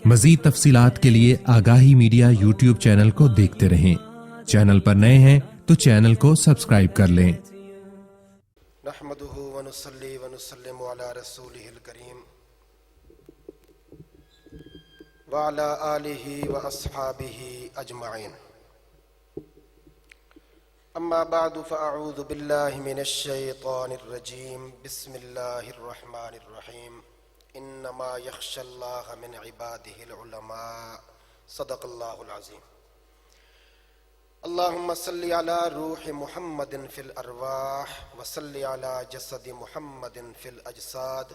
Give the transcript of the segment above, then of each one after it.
مزید تفصیلات کے لیے آگاہی میڈیا یوٹیوب چینل کو دیکھتے رہیں۔ چینل پر نئے ہیں تو چینل کو سبسکرائب کر لیں۔ نحمده ونصلي ونسلم على رسوله الكريم وعلى آله وأصحابه أجمعين، أما بعد فأعوذ بالله من الشيطان الرجيم، بسم الله الرحمن الرحيم، إنما يخشى الله من عباده العلماء، صدق الله العظيم۔ اللهم صل على روح محمد في الأرواح، وصل على جسد محمد في الأجساد،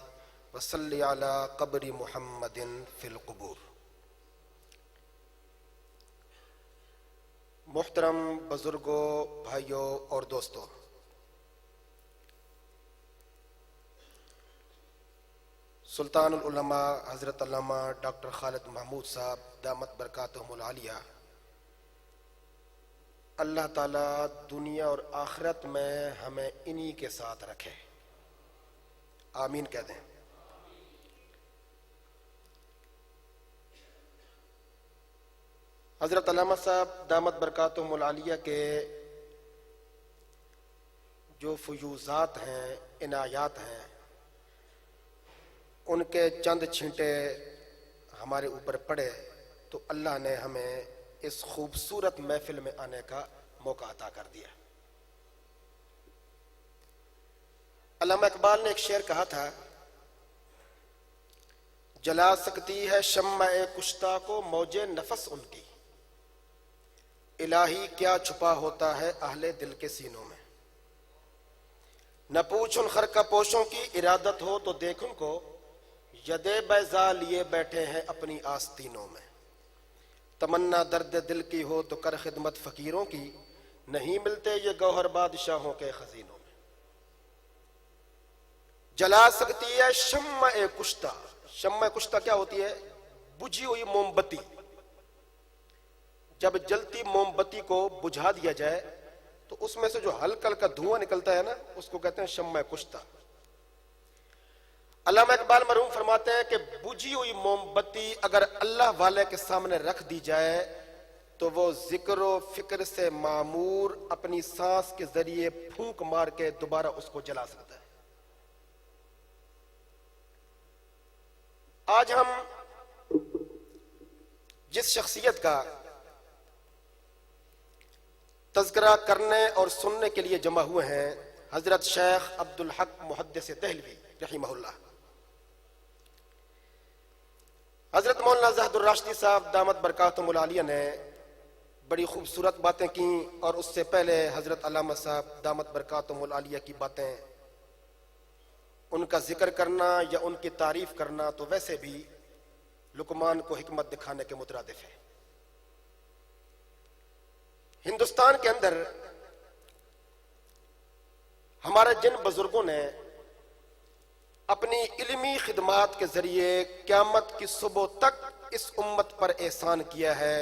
وصل على قبر محمد في القبور۔ محترم بزرگوں، بھائیوں اور دوستوں، سلطان العلماء حضرت علامہ ڈاکٹر خالد محمود صاحب دامت برکاتہم العالیہ، اللہ تعالیٰ دنیا اور آخرت میں ہمیں انہی کے ساتھ رکھے، آمین کہہ دیں۔ حضرت علامہ صاحب دامت برکاتہم العالیہ کے جو فیوزات ہیں، عنایات ہیں، ان کے چند چھینٹے ہمارے اوپر پڑے تو اللہ نے ہمیں اس خوبصورت محفل میں آنے کا موقع عطا کر دیا۔ علامہ اقبال نے ایک شعر کہا تھا، جلا سکتی ہے شمع کشتہ کو موج نفس ان کی، الہی کیا چھپا ہوتا ہے اہل دل کے سینوں میں، نہ پوچھ ان خرقہ پوشوں کی ارادت ہو تو دیکھ ان کو، یدے بیضا لیے بیٹھے ہیں اپنی آستینوں میں، تمنا درد دل کی ہو تو کر خدمت فقیروں کی، نہیں ملتے یہ گوہر بادشاہوں کے خزینوں میں۔ جلا سکتی ہے شمع کشتہ، شمع کشتہ کیا ہوتی ہے؟ بجھی ہوئی موم بتی، جب جلتی موم بتی کو بجھا دیا جائے تو اس میں سے جو ہلکا ہلکا دھواں نکلتا ہے نا، اس کو کہتے ہیں شمع کشتہ۔ علامہ اقبال مرحوم فرماتے ہیں کہ بجھی ہوئی موم بتی اگر اللہ والے کے سامنے رکھ دی جائے تو وہ ذکر و فکر سے معمور اپنی سانس کے ذریعے پھونک مار کے دوبارہ اس کو جلا سکتا ہے۔ آج ہم جس شخصیت کا تذکرہ کرنے اور سننے کے لیے جمع ہوئے ہیں، حضرت شیخ عبدالحق محدث دہلوی رحمہ اللہ، حضرت مولانا زاہد الراشدی صاحب دامت برکاتہم العالیہ نے بڑی خوبصورت باتیں کیں، اور اس سے پہلے حضرت علامہ صاحب دامت برکاتہم العالیہ کی باتیں، ان کا ذکر کرنا یا ان کی تعریف کرنا تو ویسے بھی لقمان کو حکمت دکھانے کے مترادف ہے۔ ہندوستان کے اندر ہمارے جن بزرگوں نے اپنی علمی خدمات کے ذریعے قیامت کی صبح تک اس امت پر احسان کیا ہے،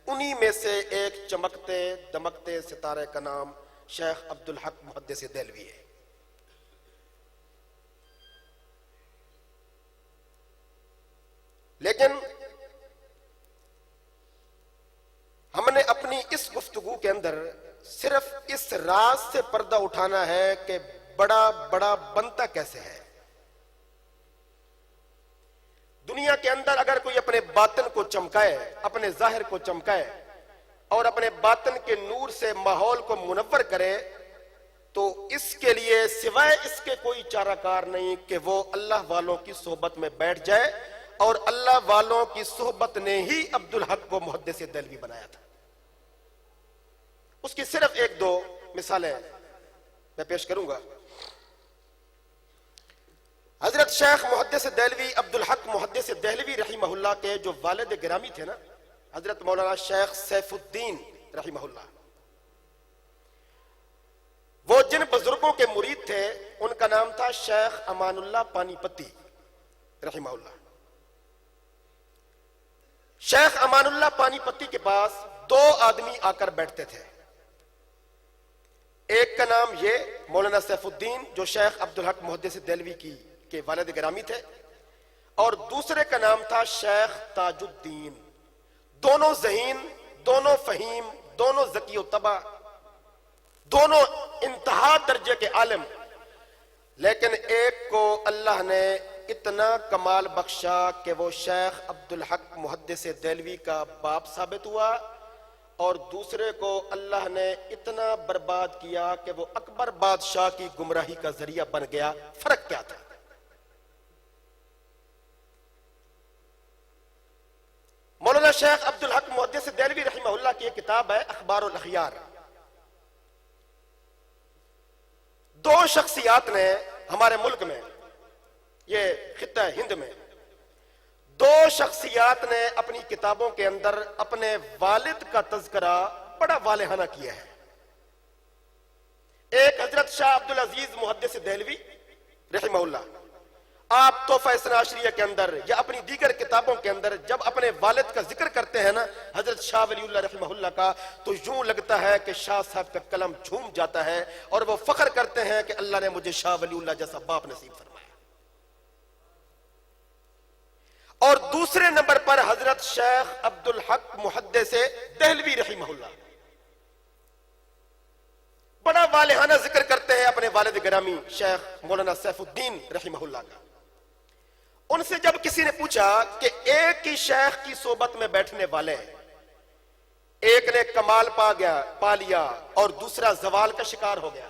انہی میں سے ایک چمکتے دمکتے ستارے کا نام شیخ عبدالحق محدث دہلوی ہے۔ لیکن ہم نے اپنی اس گفتگو کے اندر صرف اس راز سے پردہ اٹھانا ہے کہ بڑا بڑا بنتا کیسے ہے۔ دنیا کے اندر اگر کوئی اپنے باطن کو چمکائے، اپنے ظاہر کو چمکائے اور اپنے باطن کے نور سے ماحول کو منور کرے تو اس کے لیے سوائے اس کے کوئی چارہ کار نہیں کہ وہ اللہ والوں کی صحبت میں بیٹھ جائے، اور اللہ والوں کی صحبت نے ہی عبدالحق کو محدث دہلوی بنایا تھا۔ اس کی صرف ایک دو مثالیں میں پیش کروں گا۔ حضرت شیخ محدث دہلوی عبدالحق محدث دہلوی رحمہ اللہ کے جو والد گرامی تھے نا، حضرت مولانا شیخ سیف الدین رحمہ اللہ، وہ جن بزرگوں کے مرید تھے ان کا نام تھا شیخ امان اللہ پانی پتی رحمہ اللہ۔ شیخ امان اللہ پانی پتی کے پاس دو آدمی آ کر بیٹھتے تھے، ایک کا نام یہ مولانا سیف الدین جو شیخ عبدالحق محدث دہلوی کے والد گرامی تھے، اور دوسرے کا نام تھا شیخ تاج الدین. دونوں ذہین، دونوں فہیم، دونوں ذکی و طبع، دونوں انتہا درجے کے عالم. لیکن ایک کو اللہ نے اتنا کمال بخشا کہ وہ شیخ عبدالحق محدث دہلوی کا باپ ثابت ہوا، اور دوسرے کو اللہ نے اتنا برباد کیا کہ وہ اکبر بادشاہ کی گمراہی کا ذریعہ بن گیا. فرق کیا تھا؟ مولانا شیخ عبدالحق محدث دہلوی رحمہ اللہ کی ایک کتاب ہے اخبار الاخیار. دو شخصیات نے ہمارے ملک میں، یہ خطہ ہند میں، دو شخصیات نے اپنی کتابوں کے اندر اپنے والد کا تذکرہ بڑا والہانہ کیا ہے. ایک حضرت شاہ عبدالعزیز محدث دہلوی رحمہ اللہ، آپ تحفہ اثنا عشریہ کے اندر یا اپنی دیگر کتابوں کے اندر جب اپنے والد کا ذکر کرتے ہیں نا حضرت شاہ ولی اللہ رحمہ اللہ کا، تو یوں لگتا ہے کہ شاہ صاحب کا قلم جھوم جاتا ہے اور وہ فخر کرتے ہیں کہ اللہ نے مجھے شاہ ولی اللہ جیسا باپ نصیب فرمایا. اور دوسرے نمبر پر حضرت شیخ عبدالحق محدث دہلوی رحمہ اللہ بڑا والہانہ ذکر کرتے ہیں اپنے والد گرامی شیخ مولانا سیف الدین رحمہ اللہ کا. ان سے جب کسی نے پوچھا کہ ایک ہی شیخ کی صحبت میں بیٹھنے والے، ایک نے کمال پا لیا اور دوسرا زوال کا شکار ہو گیا،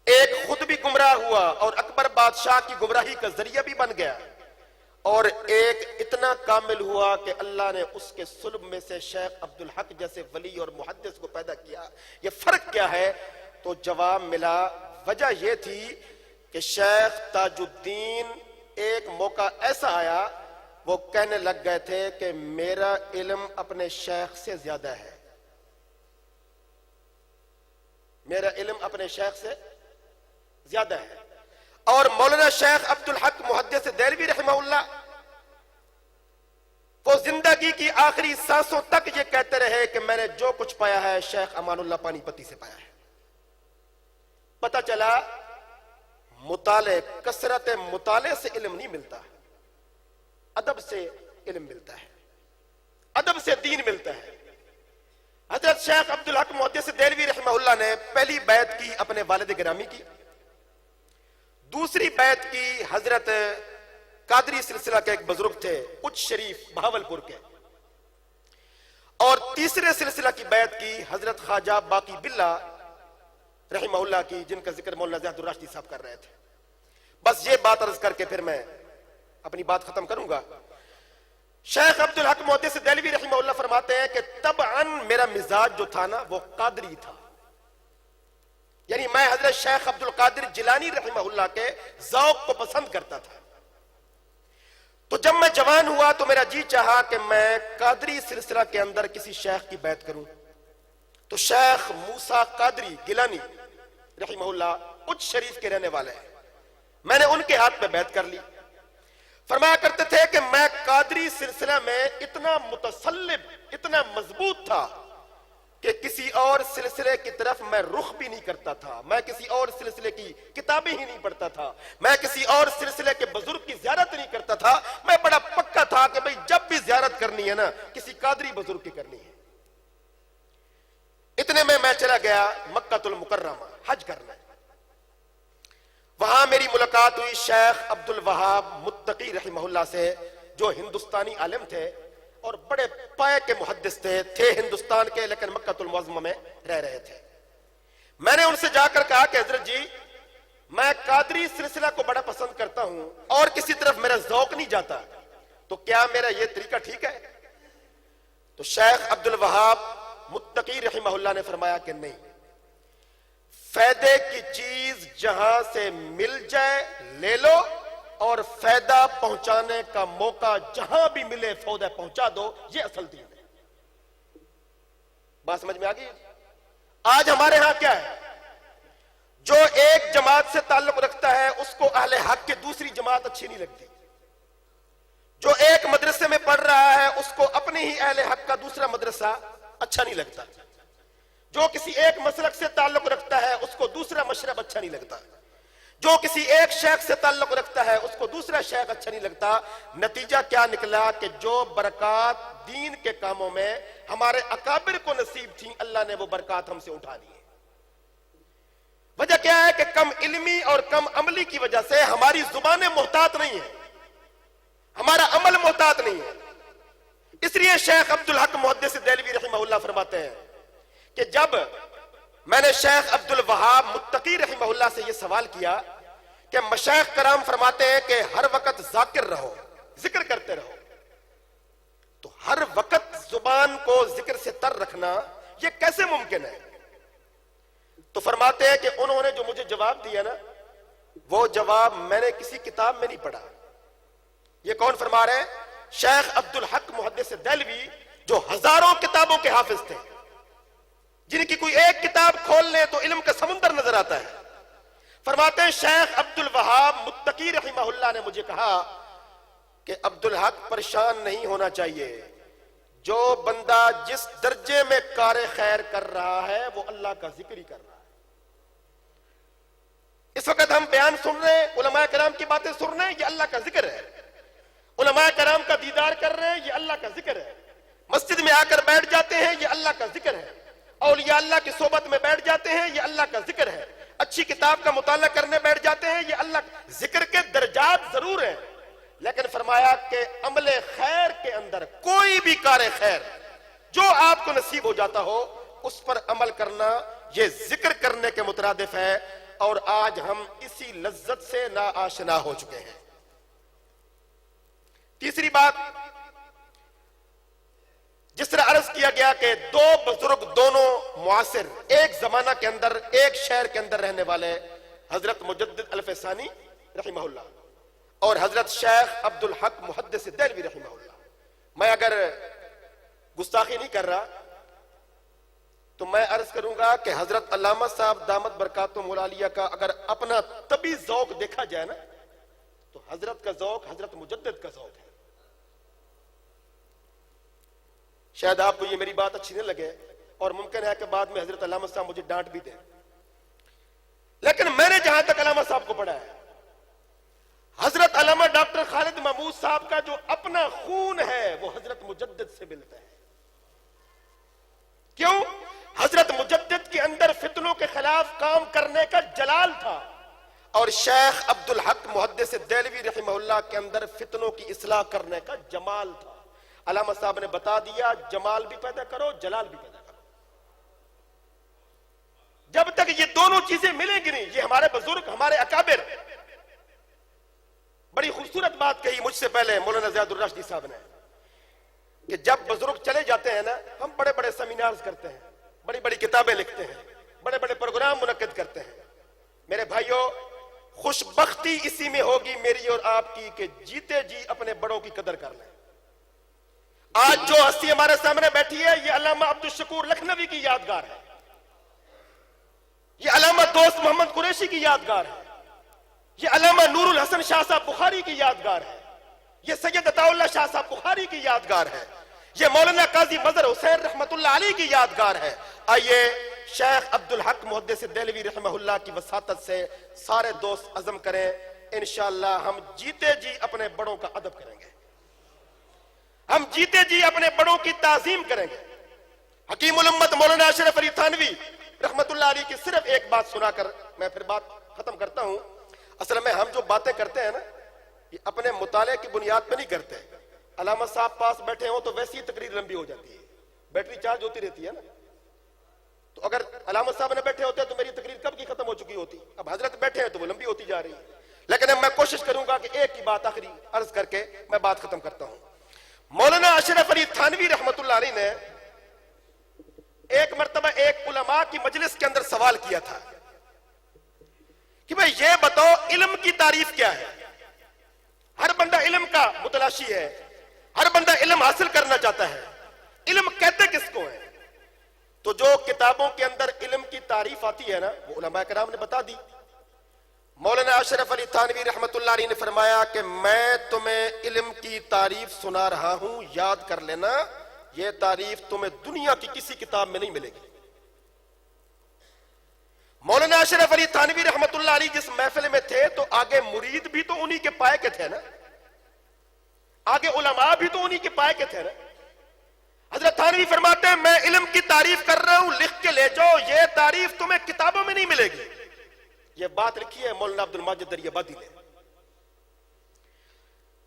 ایک خود بھی گمراہ ہوا اور اکبر بادشاہ کی گمراہی کا ذریعہ بھی بن گیا، اور ایک اتنا کامل ہوا کہ اللہ نے اس کے صلب میں سے شیخ عبدالحق جیسے ولی اور محدث کو پیدا کیا، یہ فرق کیا ہے؟ تو جواب ملا، وجہ یہ تھی کہ شیخ تاج الدین ایک موقع ایسا آیا وہ کہنے لگ گئے تھے کہ میرا علم اپنے شیخ سے زیادہ ہے، میرا علم اپنے شیخ سے زیادہ ہے. اور مولانا شیخ عبدالحق محدث دہلوی رحمہ اللہ وہ زندگی کی آخری سانسوں تک یہ کہتے رہے کہ میں نے جو کچھ پایا ہے شیخ امان اللہ پانی پتی سے پایا ہے. پتہ چلا مطالعے، کثرت مطالعے سے علم نہیں ملتا، ادب سے علم ملتا ہے، ادب سے دین ملتا ہے. حضرت شیخ عبدالحق محدث دہلوی رحمہ اللہ نے پہلی بیعت کی اپنے والد گرامی کی، دوسری بیعت کی حضرت قادری سلسلہ کے ایک بزرگ تھے اچ شریف بہاولپور کے، اور تیسرے سلسلہ کی بیعت کی حضرت خواجہ باقی باللہ رحمہ اللہ کی، جن کا ذکر مولانا زیاد الراشدی صاحب کر رہے تھے. بس یہ بات عرض کر کے پھر میں اپنی بات ختم کروں گا. شیخ عبدالحق محدث دہلوی رحمہ اللہ فرماتے ہیں کہ طبعاً میرا مزاج جو تھا نا وہ قادری تھا، یعنی میں حضرت شیخ عبد القادر جیلانی رحمہ اللہ کے ذوق کو پسند کرتا تھا. تو جب میں جوان ہوا تو میرا جی چاہا کہ میں قادری سلسلہ کے اندر کسی شیخ کی بیعت کروں. تو شیخ موسیٰ قادری گیلانی رحمہ اللہ اچ شریف کے رہنے والے ہیں، میں نے ان کے ہاتھ میں بیعت کر لی. فرمایا کرتے تھے کہ میں قادری سلسلہ میں اتنا متسلب، اتنا مضبوط تھا کہ کسی اور سلسلے کی طرف میں رخ بھی نہیں کرتا تھا، میں کسی اور سلسلے کی کتابیں ہی نہیں پڑھتا تھا، میں کسی اور سلسلے کے بزرگ کی زیارت نہیں کرتا تھا. میں بڑا پکا تھا کہ بھئی جب بھی زیارت کرنی ہے نا کسی قادری بزرگ کی کرنی ہے. اتنے میں چلا گیا مکہ المکرمہ حج کرنا. وہاں میری ملاقات ہوئی شیخ عبد الوہاب متقی رحمہ اللہ سے، جو ہندوستانی عالم تھے اور بڑے پائے کے محدث تھے ہندوستان کے، لیکن مکہ المعظمہ میں رہ رہے تھے. میں نے ان سے جا کر کہا کہ حضرت جی میں قادری سلسلہ کو بڑا پسند کرتا ہوں اور کسی طرف میرا ذوق نہیں جاتا، تو کیا میرا یہ طریقہ ٹھیک ہے؟ تو شیخ عبد الوہاب متقی رحمہ اللہ نے فرمایا کہ نہیں، فائدے کی چیز جہاں سے مل جائے لے لو، اور فائدہ پہنچانے کا موقع جہاں بھی ملے فائدہ پہنچا دو، یہ اصل دین ہے. بات سمجھ میں آ گئی؟ آج ہمارے ہاں کیا ہے، جو ایک جماعت سے تعلق رکھتا ہے اس کو اہل حق کی دوسری جماعت اچھی نہیں لگتی، جو ایک مدرسے میں پڑھ رہا ہے اس کو اپنے ہی اہل حق کا دوسرا مدرسہ اچھا نہیں لگتا، جو کسی ایک مسلک سے تعلق رکھتا ہے اس کو دوسرا مشرب اچھا نہیں لگتا. جو کسی ایک شیخ سے تعلق رکھتا ہے اس کو دوسرا شیخ اچھا نہیں لگتا. نتیجہ کیا نکلا کہ جو برکات دین کے کاموں میں ہمارے اکابر کو نصیب تھیں اللہ نے وہ برکات ہم سے اٹھا لی. وجہ کیا ہے کہ کم علمی اور کم عملی کی وجہ سے ہماری زبانیں محتاط نہیں ہیں, ہمارا عمل محتاط نہیں ہے. اس لیے شیخ عبدالحق محدث دہلوی رحمہ اللہ فرماتے ہیں کہ جب میں نے شیخ عبد الوہاب متقی رحمہ اللہ سے یہ سوال کیا کہ مشائخ کرام فرماتے ہیں کہ ہر وقت ذاکر رہو, ذکر کرتے رہو, تو ہر وقت زبان کو ذکر سے تر رکھنا یہ کیسے ممکن ہے؟ تو فرماتے ہیں کہ انہوں نے جو مجھے جواب دیا نا وہ جواب میں نے کسی کتاب میں نہیں پڑھا. یہ کون فرما رہے ہیں؟ شیخ عبدالحق محدث دہلوی جو ہزاروں کتابوں کے حافظ تھے, جن کی کوئی ایک کتاب کھول لیں تو علم کا سمندر نظر آتا ہے. فرماتے ہیں شیخ عبد الوہاب متقی رحمہ اللہ نے مجھے کہا کہ عبدالحق پریشان نہیں ہونا چاہیے, جو بندہ جس درجے میں کار خیر کر رہا ہے وہ اللہ کا ذکر ہی کر رہا ہے. اس وقت ہم بیان سن رہے ہیں, علماء کرام کی باتیں سن رہے ہیں, یہ اللہ کا ذکر ہے. علماء کرام کا دیدار کر رہے ہیں, یہ اللہ کا ذکر ہے. مسجد میں آ کر بیٹھ جاتے ہیں, یہ اللہ کا ذکر ہے. اولیاء اللہ کی صحبت میں بیٹھ جاتے ہیں, یہ اللہ کا ذکر ہے. اچھی کتاب کا مطالعہ کرنے بیٹھ جاتے ہیں, یہ اللہ کا ذکر. کے درجات ضرور ہیں, لیکن فرمایا کہ عمل خیر کے اندر کوئی بھی کار خیر جو آپ کو نصیب ہو جاتا ہو اس پر عمل کرنا یہ ذکر کرنے کے مترادف ہے. اور آج ہم اسی لذت سے ناآشنا ہو چکے ہیں. تیسری بات, جس طرح عرض کیا گیا کہ دو بزرگ دونوں معاصر ایک زمانہ کے اندر ایک شہر کے اندر رہنے والے حضرت مجدد الفسانی رحمہ اللہ اور حضرت شیخ عبدالحق محدث دہلوی رحمہ اللہ. میں اگر گستاخی نہیں کر رہا تو میں عرض کروں گا کہ حضرت علامہ صاحب دامت برکاتہم العالیہ کا اگر اپنا طبی ذوق دیکھا جائے نا تو حضرت کا ذوق حضرت مجدد کا ذوق ہے. شاید آپ کو یہ میری بات اچھی نہ لگے اور ممکن ہے کہ بعد میں حضرت علامہ صاحب مجھے ڈانٹ بھی دیں, لیکن میں نے جہاں تک علامہ صاحب کو پڑھا ہے حضرت علامہ ڈاکٹر خالد محمود صاحب کا جو اپنا خون ہے وہ حضرت مجدد سے ملتا ہے. کیوں؟ حضرت مجدد کے اندر فتنوں کے خلاف کام کرنے کا جلال تھا اور شیخ عبدالحق محدث دہلوی رحمہ اللہ کے اندر فتنوں کی اصلاح کرنے کا جمال تھا. علامہ صاحب نے بتا دیا جمال بھی پیدا کرو جلال بھی پیدا کرو. جب تک یہ دونوں چیزیں ملیں گی نہیں, یہ ہمارے بزرگ ہمارے اکابر, بڑی خوبصورت بات کہی مجھ سے پہلے مولانا زیاد الراشدی صاحب نے کہ جب بزرگ چلے جاتے ہیں نا ہم بڑے بڑے سیمینارز کرتے ہیں, بڑی بڑی کتابیں لکھتے ہیں, بڑے بڑے پروگرام منعقد کرتے ہیں. میرے بھائیوں, خوش بختی اسی میں ہوگی میری اور آپ کی کہ جیتے جی اپنے بڑوں کی قدر کر لیں. آج جو ہستی ہمارے سامنے بیٹھی ہے یہ علامہ عبدالشکور لکھنوی کی یادگار ہے, یہ علامہ دوست محمد قریشی کی یادگار ہے, یہ علامہ نور الحسن شاہ صاحب بخاری کی یادگار ہے, یہ سید عطا اللہ شاہ صاحب بخاری کی یادگار ہے, یہ مولانا قاضی مظہر حسین رحمت اللہ علیہ کی یادگار ہے. آئیے شیخ عبدالحق محدث دہلوی رحمہ اللہ کی وساطت سے سارے دوست عزم کریں, انشاءاللہ ہم جیتے جی اپنے بڑوں کا ادب کریں گے, ہم جیتے جی اپنے بڑوں کی تعظیم کریں گے. حکیم الامت مولانا اشرف علی تھانوی رحمت اللہ علیہ کی صرف ایک بات سنا کر میں پھر بات ختم کرتا ہوں. اصل میں ہم جو باتیں کرتے ہیں نا یہ اپنے مطالعے کی بنیاد پہ نہیں کرتے. علامہ صاحب پاس بیٹھے ہوں تو ویسی تقریر لمبی ہو جاتی ہے, بیٹری چارج ہوتی رہتی ہے نا, تو اگر علامہ صاحب نے بیٹھے ہوتے تو میری تقریر کب کی ختم ہو چکی ہوتی. اب حضرت بیٹھے ہیں تو وہ لمبی ہوتی جا رہی ہے, لیکن اب میں کوشش کروں گا کہ ایک ہی بات آخری عرض کر کے میں بات ختم کرتا ہوں. مولانا اشرف علی تھانوی رحمت اللہ علیہ نے ایک مرتبہ ایک علماء کی مجلس کے اندر سوال کیا تھا کہ بھئی یہ بتاؤ علم کی تعریف کیا ہے. ہر بندہ علم کا متلاشی ہے, ہر بندہ علم حاصل کرنا چاہتا ہے, علم کہتے کس کو ہے؟ تو جو کتابوں کے اندر علم کی تعریف آتی ہے نا وہ علماء کرام نے بتا دی. مولانا اشرف علی تھانوی رحمت اللہ علیہ نے فرمایا کہ میں تمہیں علم کی تعریف سنا رہا ہوں, یاد کر لینا یہ تعریف تمہیں دنیا کی کسی کتاب میں نہیں ملے گی. مولانا اشرف علی تھانوی رحمت اللہ علیہ جس محفل میں تھے تو آگے مرید بھی تو انہی کے پائے کے تھے نا، آگے علماء بھی تو انہی کے پائے کے تھے نا۔ حضرت تھانوی فرماتے ہیں میں علم کی تعریف کر رہا ہوں، لکھ کے لے جاؤ، یہ تعریف تمہیں کتابوں میں نہیں ملے گی۔ یہ بات لکھی ہے مولانا عبد الماجد دریابادی نے۔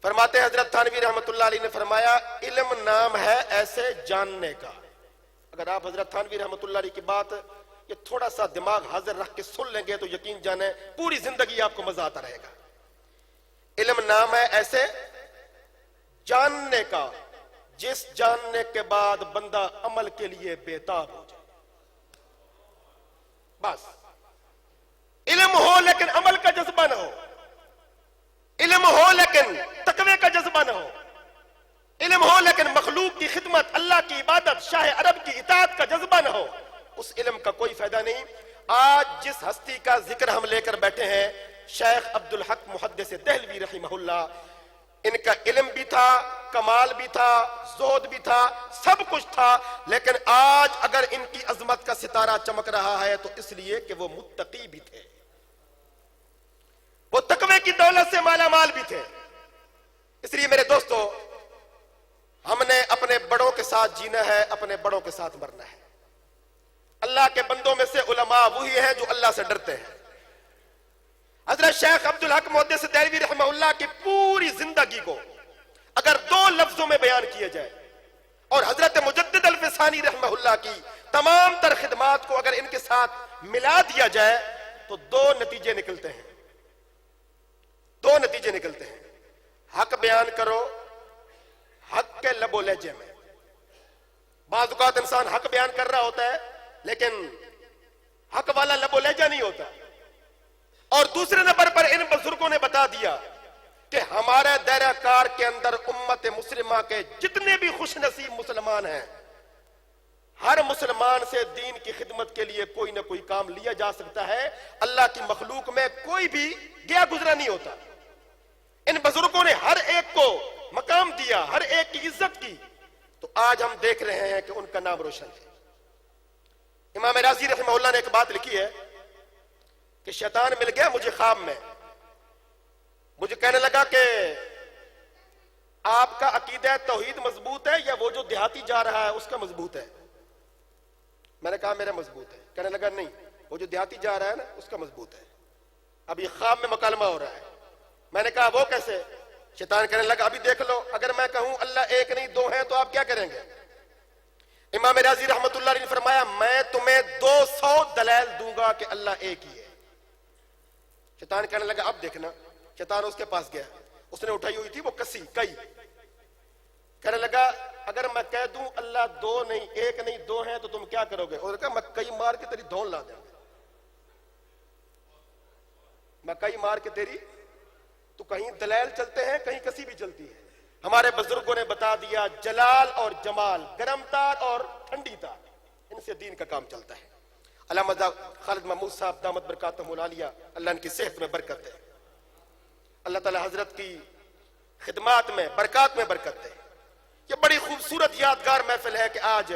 فرماتے ہیں حضرت تھانوی رحمت اللہ علیہ نے فرمایا علم نام ہے ایسے جاننے کا۔ اگر آپ حضرت تھانوی رحمت اللہ علیہ کی بات یہ تھوڑا سا دماغ حاضر رکھ کے سن لیں گے تو یقین جانیں پوری زندگی آپ کو مزہ آتا رہے گا۔ علم نام ہے ایسے جاننے کا جس جاننے کے بعد بندہ عمل کے لیے بےتاب ہو جائے۔ بس علم ہو لیکن عمل کا جذبہ نہ ہو، علم ہو لیکن تقوی کا جذبہ نہ ہو، علم ہو لیکن مخلوق کی خدمت، اللہ کی عبادت، شاہ عرب کی اطاعت کا جذبہ نہ ہو، اس علم کا کوئی فائدہ نہیں۔ آج جس ہستی کا ذکر ہم لے کر بیٹھے ہیں شیخ عبدالحق محدث دہلوی رحمہ اللہ، ان کا علم بھی تھا، کمال بھی تھا، زہد بھی تھا، سب کچھ تھا، لیکن آج اگر ان کی عظمت کا ستارہ چمک رہا ہے تو اس لیے کہ وہ متقی بھی تھے، وہ تقوی کی دولت سے مالا مال بھی تھے۔ اس لیے میرے دوستو ہم نے اپنے بڑوں کے ساتھ جینا ہے، اپنے بڑوں کے ساتھ مرنا ہے۔ اللہ کے بندوں میں سے علماء وہی ہیں جو اللہ سے ڈرتے ہیں۔ حضرت شیخ عبدالحق محدث دہلوی رحمہ اللہ کی پوری زندگی کو اگر 2 لفظوں میں بیان کیا جائے اور حضرت مجدد الفسانی رحمہ اللہ کی تمام تر خدمات کو اگر ان کے ساتھ ملا دیا جائے تو 2 نتیجے نکلتے ہیں، 2 نتیجے نکلتے ہیں۔ حق بیان کرو حق کے لب و لہجے میں۔ بعض اوقات انسان حق بیان کر رہا ہوتا ہے لیکن حق والا لب و لہجہ نہیں ہوتا۔ اور دوسرے نمبر پر ان بزرگوں نے بتا دیا کہ ہمارے دائرہ کار کے اندر امت مسلمہ کے جتنے بھی خوش نصیب مسلمان ہیں، ہر مسلمان سے دین کی خدمت کے لیے کوئی نہ کوئی کام لیا جا سکتا ہے۔ اللہ کی مخلوق میں کوئی بھی گیا گزرا نہیں ہوتا۔ ان بزرگوں نے ہر ایک کو مقام دیا، ہر ایک کی عزت کی، تو آج ہم دیکھ رہے ہیں کہ ان کا نام روشن ہے۔ امام راضی رحمہ اللہ نے ایک بات لکھی ہے کہ شیطان مل گیا مجھے خواب میں، مجھے کہنے لگا کہ آپ کا عقیدہ توحید مضبوط ہے یا وہ جو دیہاتی جا رہا ہے اس کا مضبوط ہے؟ میں نے کہا میرا مضبوط ہے۔ کہنے لگا نہیں، وہ جو دیہاتی جا رہا ہے نا اس کا مضبوط ہے۔ اب یہ خواب میں مکالمہ ہو رہا ہے۔ میں نے کہا وہ کیسے؟ شیطان کہنے لگا ابھی دیکھ لو، اگر میں کہوں اللہ ایک نہیں 2 ہیں تو آپ کیا کریں گے؟ امام راضی رحمت اللہ علیہ نے فرمایا میں تمہیں 200 دلائل دوں گا کہ اللہ ایک ہی ہے۔ شیطان کہنے لگا اب دیکھنا۔ شیطان اس کے پاس گیا، اس نے اٹھائی ہوئی تھی وہ کئی، کہنے لگا اگر میں کہہ دوں اللہ 2 نہیں 1 نہیں 2 ہیں تو تم کیا کرو گے؟ اور کہا میں کئی مار کے تیری دھون لا دوں گا، میں کئی مار کے تیری، تو کہیں دلائل چلتے ہیں کہیں کسی بھی چلتی ہے۔ ہمارے بزرگوں نے بتا دیا جلال اور جمال، گرم تار اور ٹھنڈی تار، ان سے دین کا کام چلتا ہے۔ علامہ خالد محمود صاحب دامت برکاتہم العالیہ، اللہ ان کی صحت میں برکت ہے، اللہ تعالی حضرت کی خدمات میں برکات میں برکت ہے۔ یہ بڑی خوبصورت یادگار محفل ہے کہ آج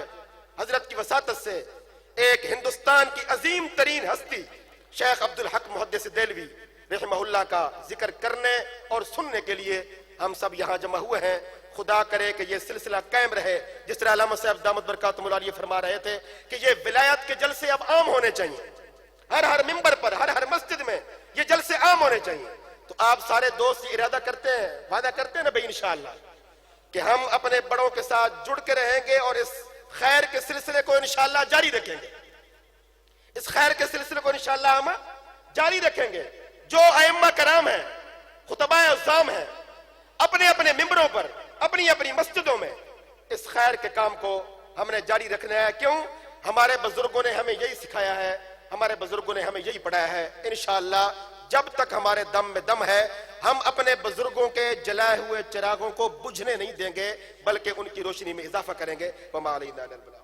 حضرت کی وساطت سے ایک ہندوستان کی عظیم ترین ہستی شیخ عبدالحق محدث دہلوی رحمہ اللہ کا ذکر کرنے اور سننے کے لیے ہم سب یہاں جمع ہوئے ہیں۔ خدا کرے کہ یہ سلسلہ قائم رہے، جس طرح علامہ صاحب دامت برکاتہم العالیہ فرما رہے تھے کہ یہ ولایت کے جلسے اب عام ہونے چاہیے، ہر ممبر پر، ہر مسجد میں یہ جلسے عام ہونے چاہیے۔ تو آپ سارے دوست یہ ارادہ کرتے ہیں، وعدہ کرتے ہیں نا بھائی انشاءاللہ کہ ہم اپنے بڑوں کے ساتھ جڑ کے رہیں گے اور اس خیر کے سلسلے کو انشاءاللہ جاری رکھیں گے، اس خیر کے سلسلے کو انشاءاللہ ہم جاری رکھیں گے۔ جو ائمہ کرام ہیں، خطباء عظام ہیں، اپنے اپنے ممبروں پر، اپنی اپنی مسجدوں میں اس خیر کے کام کو ہم نے جاری رکھنا ہے۔ کیوں؟ ہمارے بزرگوں نے ہمیں یہی سکھایا ہے، ہمارے بزرگوں نے ہمیں یہی پڑھایا ہے۔ انشاءاللہ جب تک ہمارے دم میں دم ہے ہم اپنے بزرگوں کے جلائے ہوئے چراغوں کو بجھنے نہیں دیں گے، بلکہ ان کی روشنی میں اضافہ کریں گے۔ وما علینا الا البلاغ۔